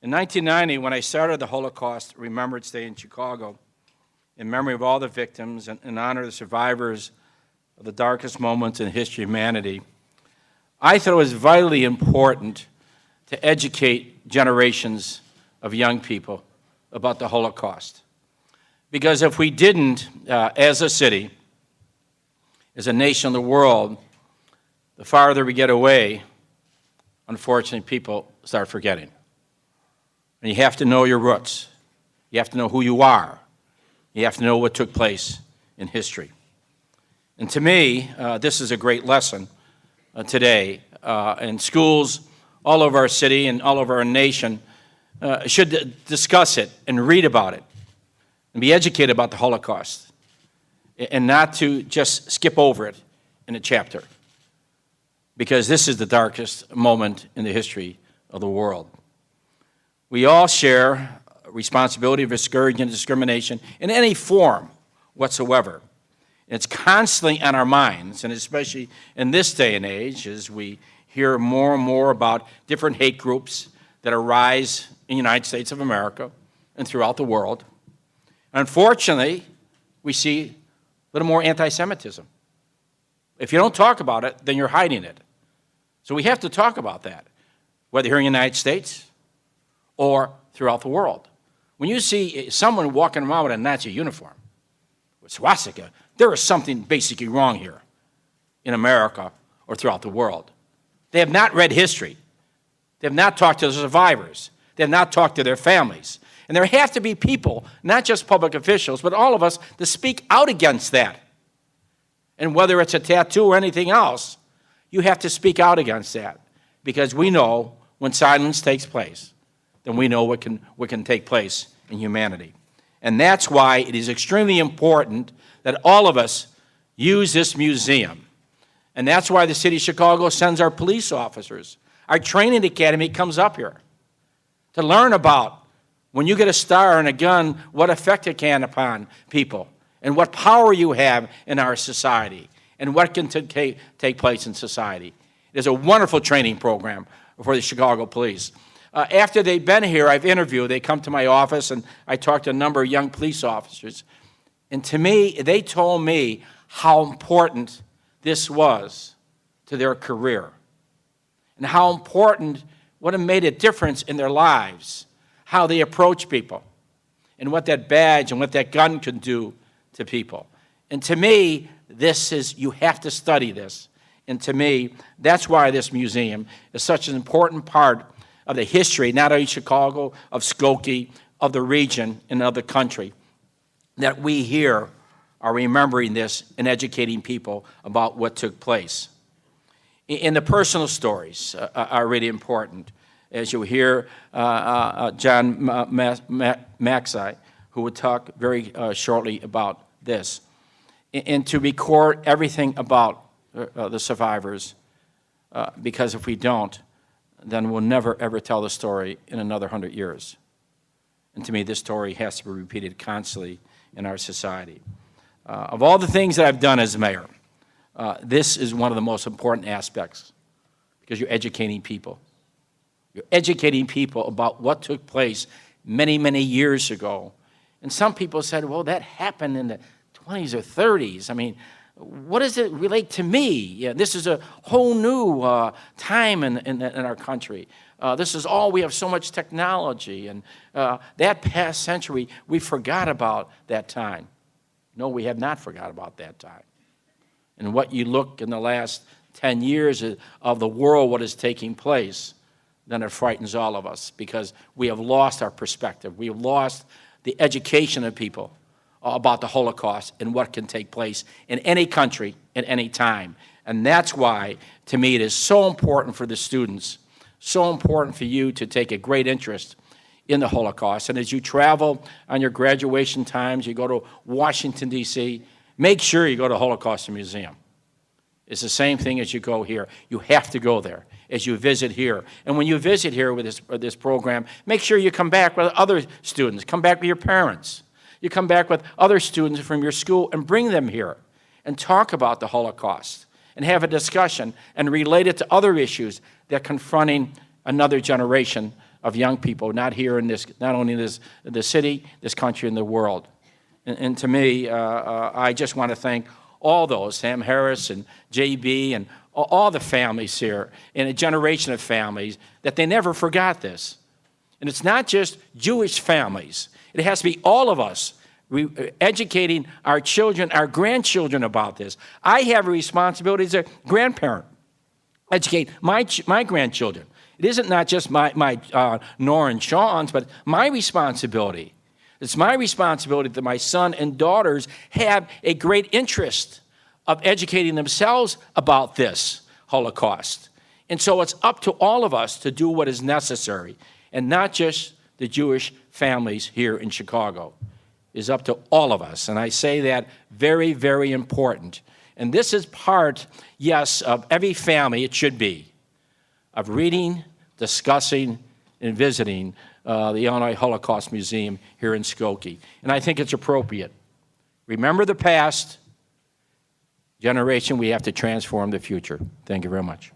In 1990, when I started the Holocaust Remembrance Day in Chicago, in memory of all the victims and in honor of the survivors of the darkest moments in the history of humanity, I thought it was vitally important to educate generations of young people about the Holocaust. Because if we didn't, as a city, as a nation in the world, the farther we get away, unfortunately, people start forgetting. And you have to know your roots. You have to know who you are. You have to know what took place in history. And to me, this is a great lesson today. And schools all over our city and all over our nation should discuss it and read about it and be educated about the Holocaust and not to just skip over it in a chapter, because this is the darkest moment in the history of the world. We all share a responsibility of discouraging discrimination in any form whatsoever. It's constantly on our minds, and especially in this day and age, as we hear more and more about different hate groups that arise in the United States of America and throughout the world. Unfortunately, we see a little more anti-Semitism. If you don't talk about it, then you're hiding it. So we have to talk about that, whether here in the United States or throughout the world. When you see someone walking around with a Nazi uniform, with swastika, there is something basically wrong here in America or throughout the world. They have not read history. They have not talked to the survivors. They have not talked to their families. And there have to be people, not just public officials, but all of us, to speak out against that. And whether it's a tattoo or anything else, you have to speak out against that, because we know when silence takes place, then we know what can take place in humanity. And that's why it is extremely important that all of us use this museum. And that's why the city of Chicago sends our police officers. Our training academy comes up here to learn about, when you get a star and a gun, what effect it can upon people and what power you have in our society and what can take place in society. There's a wonderful training program for the Chicago police. After they've been here, I've interviewed, they come to my office, and I talked to a number of young police officers. And to me, they told me how important this was to their career and how important, what it made a difference in their lives, how they approach people, and what that badge and what that gun could do to people. And to me, this is, you have to study this. And to me, that's why this museum is such an important part of the history, not only Chicago, of Skokie, of the region, and of the country, that we here are remembering this and educating people about what took place. And the personal stories are really important. As you hear John Maxey, who would talk very shortly about this, and to record everything about the survivors, because if we don't, then we'll never, ever tell the story in another 100 years. And to me, this story has to be repeated constantly in our society. Of all the things that I've done as mayor, this is one of the most important aspects, because you're educating people. You're educating people about what took place many, many years ago. And some people said, well, that happened in the 20s or 30s. I mean, what does it relate to me? Yeah, this is a whole new time in our country. This is all, we have so much technology. And that past century, we forgot about that time. No, we have not forgot about that time. And what you look in the last 10 years of the world, what is taking place, then it frightens all of us, because we have lost our perspective. We have lost the education of people about the Holocaust and what can take place in any country at any time. And that's why, to me, it is so important for the students, so important for you to take a great interest in the Holocaust. And as you travel on your graduation times, you go to Washington, D.C., make sure you go to Holocaust Museum. It's the same thing as you go here. You have to go there as you visit here. And when you visit here with this program, make sure you come back with other students. Come back with your parents. You come back with other students from your school and bring them here and talk about the Holocaust and have a discussion and relate it to other issues that are confronting another generation of young people, not only in the city, this country, and the world. And to me, I just want to thank all those, Sam Harris and JB and all the families here, and a generation of families, that they never forgot this. And it's not just Jewish families. It has to be all of us educating our children, our grandchildren about this. I have a responsibility as a grandparent, educate my grandchildren. It isn't not just my Nora and Sean's, but my responsibility. It's my responsibility that my son and daughters have a great interest of educating themselves about this Holocaust. And so it's up to all of us to do what is necessary, and not just the Jewish families here in Chicago. It's up to all of us. And I say that very, very important. And this is part, yes, of every family, it should be, of reading, discussing, and visiting the Illinois Holocaust Museum here in Skokie. And I think it's appropriate. Remember the past. Generation, we have to transform the future. Thank you very much.